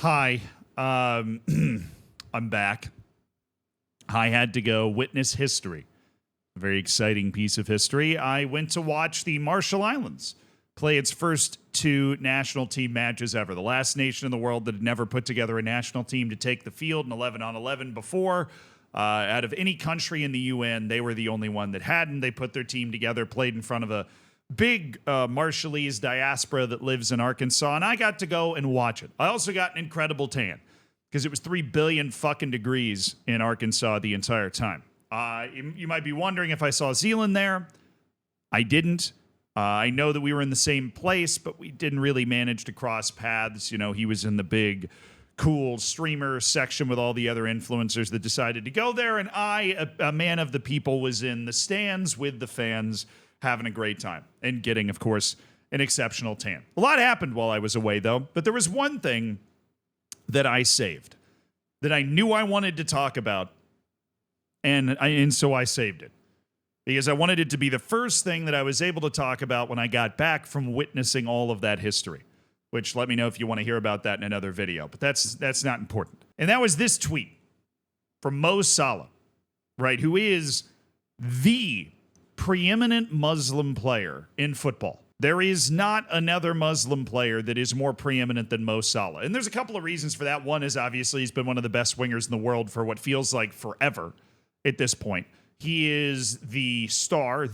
Hi, I'm back. I had to go witness history. A very exciting piece of history. I went to watch the Marshall Islands play its first two national team matches ever. The last nation in the world that had never put together a national team to take the field in 11-on-11 before. Out of any country in the UN, they were the only one that hadn't. They put their team together, played in front of a big Marshallese diaspora that lives in Arkansas, and I got to go and watch it. I also got an incredible tan because it was 3 billion fucking degrees in Arkansas the entire time. You might be wondering if I saw Zealand there. I didn't. I know that we were in the same place, but we didn't really manage to cross paths. You know, he was in the big, cool streamer section with all the other influencers that decided to go there, and I, a man of the people, was in the stands with the fans, having a great time and getting, of course, an exceptional tan. A lot happened while I was away, though, but there was one thing that I saved that I knew I wanted to talk about, and so I saved it because I wanted it to be the first thing that I was able to talk about when I got back from witnessing all of that history, which let me know if you want to hear about that in another video, but that's not important. And that was this tweet from Mo Salah, right, who is the preeminent Muslim player in football. There is not another Muslim player that is more preeminent than Mo Salah. And there's a couple of reasons for that. One is obviously he's been one of the best wingers in the world for what feels like forever at this point. He is the star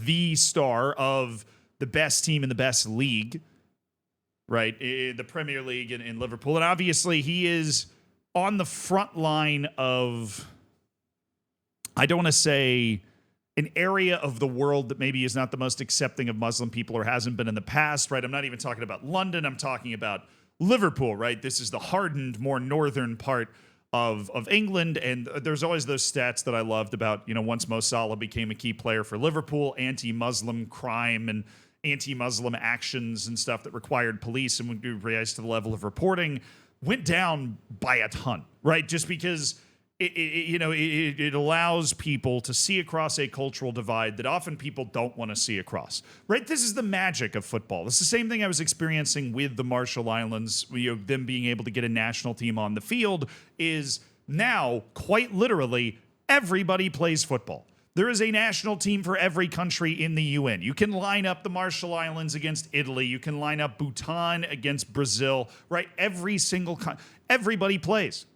of the best team in the best league, right? The Premier League in Liverpool. And obviously he is on the front line of, I don't want to say an area of the world that maybe is not the most accepting of Muslim people or hasn't been in the past, right? I'm not even talking about London. I'm talking about Liverpool, right? This is the hardened, more northern part of England. And there's always those stats that I loved about, you know, once Mo Salah became a key player for Liverpool, anti-Muslim crime and anti-Muslim actions and stuff that required police and would rise to the level of reporting went down by a ton, right? Just because it allows people to see across a cultural divide that often people don't want to see across, right? This is the magic of football. It's the same thing I was experiencing with the Marshall Islands, them being able to get a national team on the field is now, quite literally, everybody plays football. There is a national team for every country in the UN. You can line up the Marshall Islands against Italy. You can line up Bhutan against Brazil, right? Everybody plays.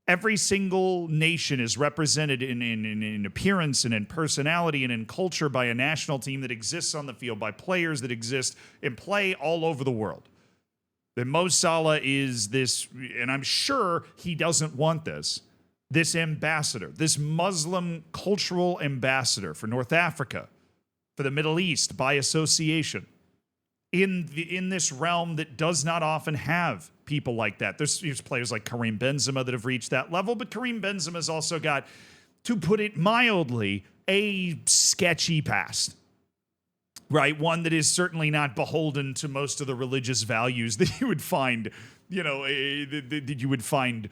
Every single nation is represented in appearance and in personality and in culture by a national team that exists on the field, by players that exist and play all over the world. Then Mo Salah is this, and I'm sure he doesn't want this ambassador, this Muslim cultural ambassador for North Africa, for the Middle East by association, in this realm that does not often have people like that. There's players like Karim Benzema that have reached that level, but Karim Benzema's also got, to put it mildly, a sketchy past, right? One that is certainly not beholden to most of the religious values that you would find, that you would find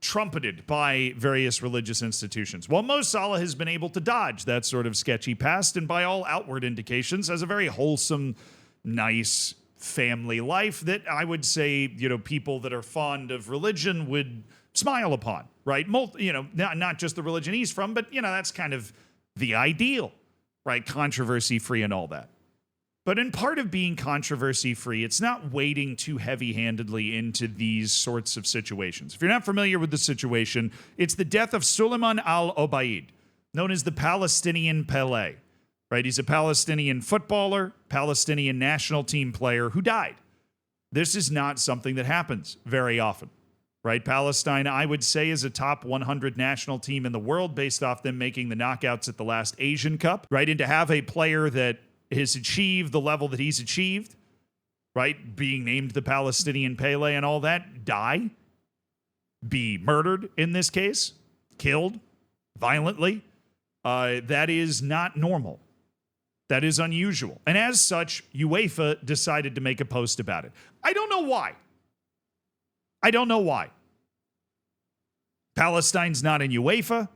trumpeted by various religious institutions. While Mo Salah has been able to dodge that sort of sketchy past and by all outward indications has a very wholesome, nice family life that I would say, people that are fond of religion would smile upon, right? Not just the religion he's from, but, that's kind of the ideal, right? Controversy-free and all that. But in part of being controversy-free, it's not wading too heavy-handedly into these sorts of situations. If you're not familiar with the situation, it's the death of Suleiman al-Obaid, known as the Palestinian Pele. Right, he's a Palestinian footballer, Palestinian national team player who died. This is not something that happens very often, right? Palestine, I would say, is a top 100 national team in the world based off them making the knockouts at the last Asian Cup, right? And to have a player that has achieved the level that he's achieved, right, being named the Palestinian Pele and all that, die, be murdered in this case, killed violently, that is not normal. That is unusual. And as such, UEFA decided to make a post about it. I don't know why. Palestine's not in UEFA.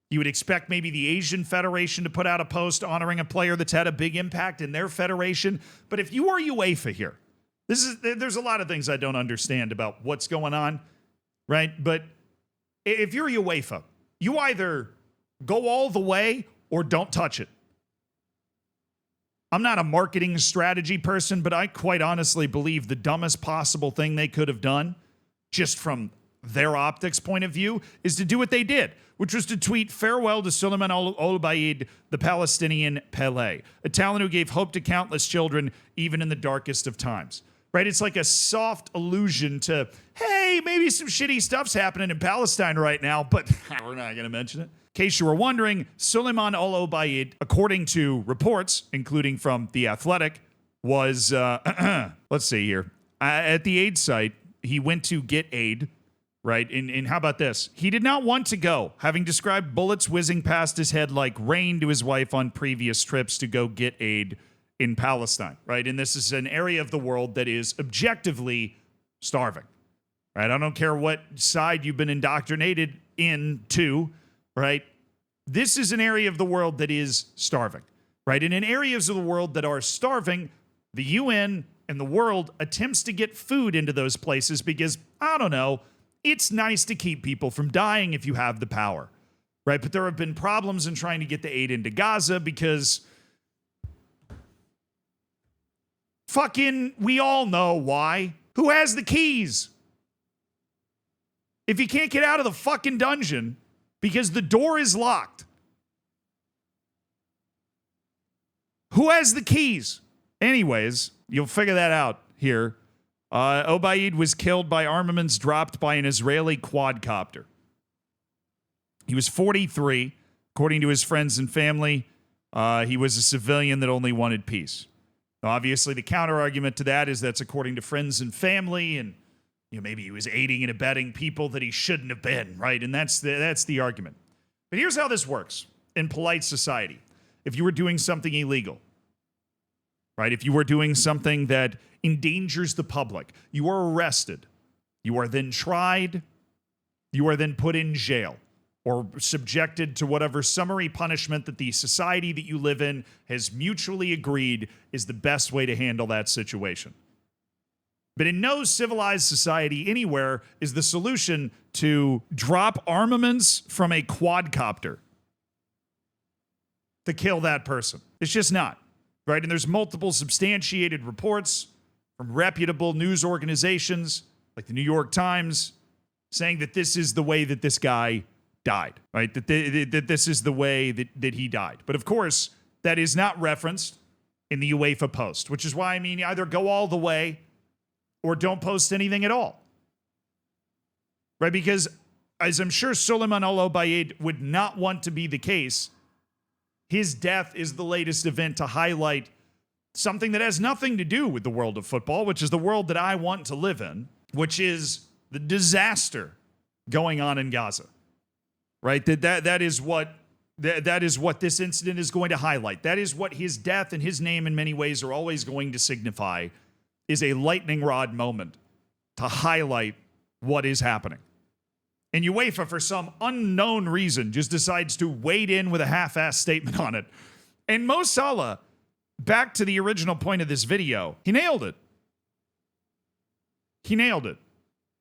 You would expect maybe the Asian Federation to put out a post honoring a player that's had a big impact in their federation. But if you are UEFA here, There's a lot of ththings I don't understand about what's going on, right? But if you're UEFA, you either go all the way or don't touch it. I'm not a marketing strategy person, but I quite honestly believe the dumbest possible thing they could have done, just from their optics point of view, is to do what they did, which was to tweet farewell to Suleiman Al-Obaid, the Palestinian Pele, a talent who gave hope to countless children, even in the darkest of times. Right? It's like a soft allusion to, hey, maybe some shitty stuff's happening in Palestine right now, but we're not going to mention it. In case you were wondering, Suleiman Al-Obaid, according to reports, including from The Athletic, was, let's see here, at the aid site, he went to get aid, right? And how about this? He did not want to go, having described bullets whizzing past his head like rain to his wife on previous trips to go get aid in Palestine, right? And this is an area of the world that is objectively starving, right? I don't care what side you've been indoctrinated into, right? This is an area of the world that is starving, right? And in areas of the world that are starving, the UN and the world attempts to get food into those places because, I don't know, it's nice to keep people from dying if you have the power, right? But there have been problems in trying to get the aid into Gaza because fucking, we all know why. Who has the keys? If you can't get out of the fucking dungeon because the door is locked, who has the keys? Anyways, you'll figure that out here. Obaid was killed by armaments dropped by an Israeli quadcopter. He was 43. According to his friends and family, he was a civilian that only wanted peace. Now, obviously, the counter-argument to that is that's according to friends and family, and maybe he was aiding and abetting people that he shouldn't have been, right? And that's the argument. But here's how this works in polite society. If you were doing something illegal, right? If you were doing something that endangers the public, you are arrested. You are then tried. You are then put in jail or subjected to whatever summary punishment that the society that you live in has mutually agreed is the best way to handle that situation. But in no civilized society anywhere is the solution to drop armaments from a quadcopter to kill that person. It's just not, right? And there's multiple substantiated reports from reputable news organizations like the New York Times saying that this is the way that this guy died, right? That this is the way that he died. But of course, that is not referenced in the UEFA post, which is why, you either go all the way or don't post anything at all, right? Because as I'm sure Suleiman Al-Obaid would not want to be the case, his death is the latest event to highlight something that has nothing to do with the world of football, which is the world that I want to live in, which is the disaster going on in Gaza, right? That is what this incident is going to highlight. That is what his death and his name in many ways are always going to signify, is a lightning rod moment to highlight what is happening. And UEFA, for some unknown reason, just decides to wade in with a half-assed statement on it. And Mo Salah, back to the original point of this video, he nailed it. He nailed it.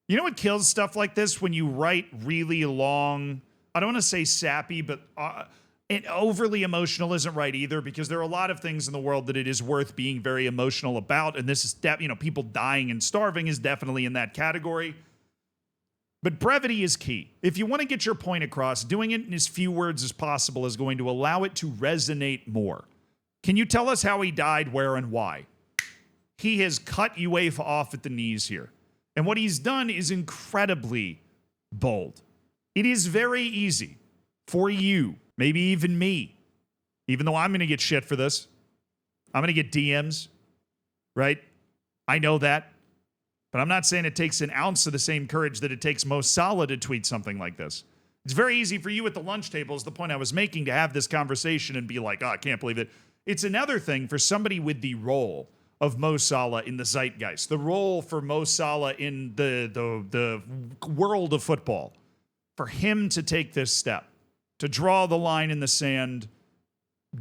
You know what kills stuff like this? When you write really long, I don't want to say sappy, but and overly emotional isn't right either, because there are a lot of things in the world that it is worth being very emotional about. And this is, people dying and starving is definitely in that category. But brevity is key. If you want to get your point across, doing it in as few words as possible is going to allow it to resonate more. Can you tell us how he died, where, and why? He has cut UEFA off at the knees here. And what he's done is incredibly bold. It is very easy for you, maybe even me, even though I'm going to get shit for this. I'm going to get DMs, right? I know that. But I'm not saying it takes an ounce of the same courage that it takes Mo Salah to tweet something like this. It's very easy for you at the lunch table, is the point I was making, to have this conversation and be like, oh, I can't believe it. It's another thing for somebody with the role of Mo Salah in the zeitgeist, the role for Mo Salah in the world of football, for him to take this step, to draw the line in the sand,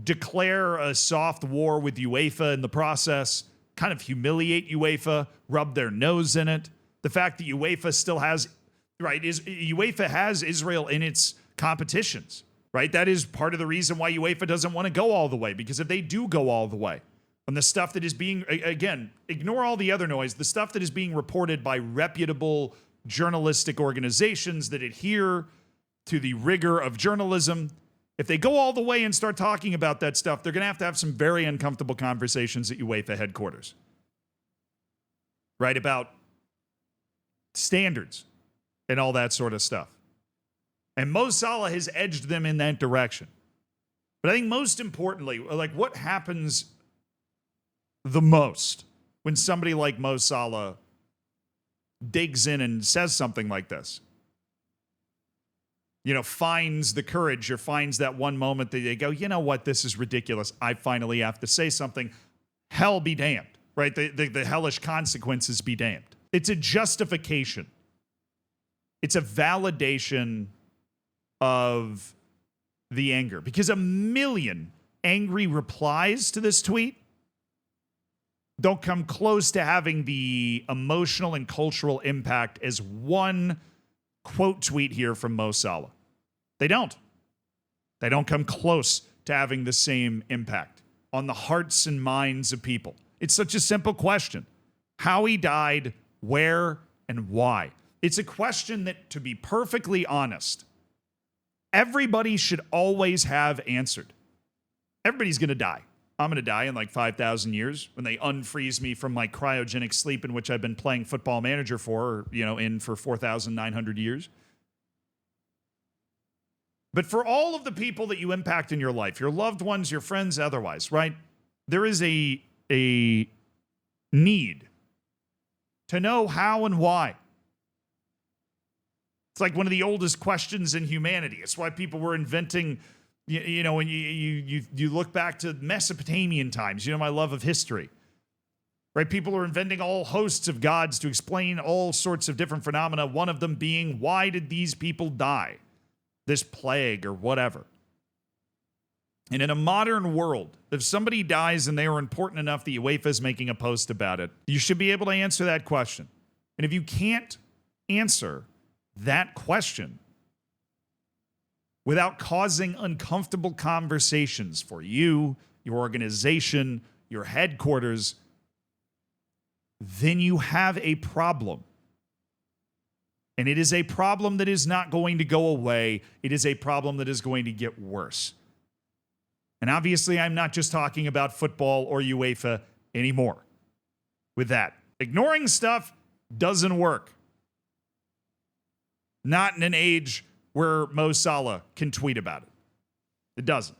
declare a soft war with UEFA in the process, kind of humiliate UEFA, rub their nose in it. The fact that UEFA still has, right, UEFA has Israel in its competitions, right? That is part of the reason why UEFA doesn't want to go all the way, because if they do go all the way, and the stuff that is being, again, ignore all the other noise, the stuff that is being reported by reputable journalistic organizations that adhere to the rigor of journalism, if they go all the way and start talking about that stuff, they're going to have some very uncomfortable conversations at UEFA headquarters, right? About standards and all that sort of stuff. And Mo Salah has edged them in that direction. But I think most importantly, like, what happens the most when somebody like Mo Salah digs in and says something like this? You know, finds the courage or finds that one moment that they go, you know what, this is ridiculous. I finally have to say something. Hell be damned, right? The hellish consequences be damned. It's a justification. It's a validation of the anger, because 1 million angry replies to this tweet don't come close to having the emotional and cultural impact as one quote tweet here from Mo Salah. They don't. They don't come close to having the same impact on the hearts and minds of people. It's such a simple question. How he died, where, and why. It's a question that, to be perfectly honest, everybody should always have answered. Everybody's going to die. I'm going to die in like 5,000 years when they unfreeze me from my cryogenic sleep in which I've been playing Football Manager for 4,900 years. But for all of the people that you impact in your life, your loved ones, your friends, otherwise, right? There is a need to know how and why. It's like one of the oldest questions in humanity. It's why people were inventing, when you look back to Mesopotamian times, my love of history, right? People are inventing all hosts of gods to explain all sorts of different phenomena, one of them being, why did these people die? This plague or whatever. And in a modern world, if somebody dies and they are important enough that UEFA is making a post about it, you should be able to answer that question. And if you can't answer that question without causing uncomfortable conversations for you, your organization, your headquarters, then you have a problem. And it is a problem that is not going to go away. It is a problem that is going to get worse. And obviously, I'm not just talking about football or UEFA anymore. With that, ignoring stuff doesn't work. Not in an age where Mo Salah can tweet about it. It doesn't.